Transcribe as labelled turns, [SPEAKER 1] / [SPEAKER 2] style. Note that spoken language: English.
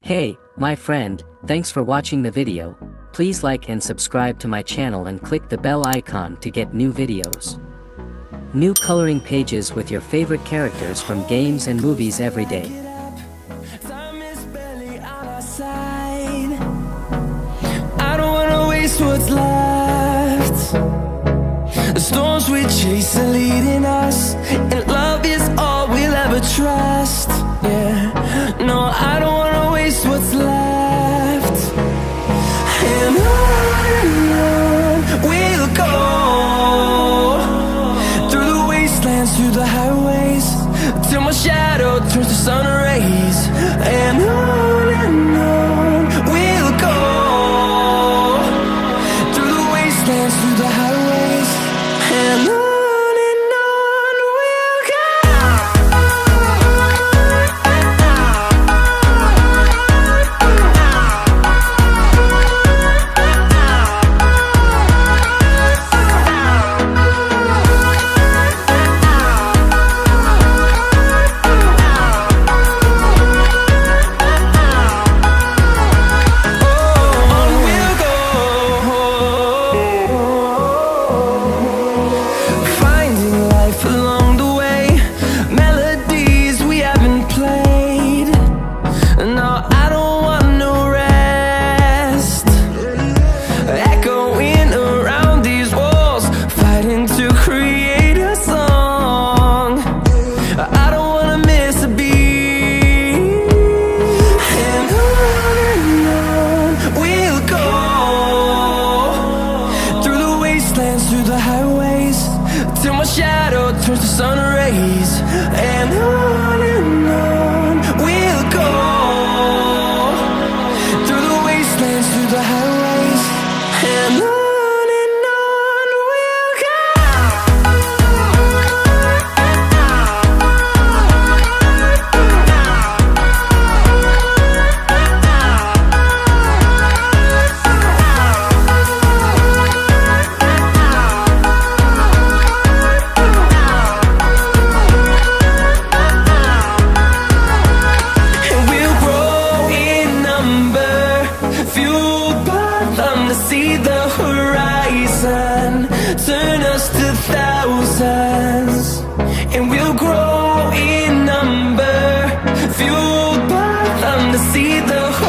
[SPEAKER 1] Hey, my friend, thanks for watching the video. Please like and subscribe to my channel and click the bell icon to get new videos. New coloring pages with your favorite characters from games and movies every day.
[SPEAKER 2] I don't wanna waste what's left. The storms we chase are leading us, and love is all we'll ever trust. Yeah, no, I don't wanna waste what's left. And on we'll go, through the wastelands, through the highways, till my shadow turns to sun rays. And on we'll go, through the wastelands, through the highways, and on. Through the highways, till my shadow turns to sun rays. And on we'll go, through the wastelands, through the highways, and on. See the horizon turn us to thousands, and we'll grow in number, fueled by them to see the horizon.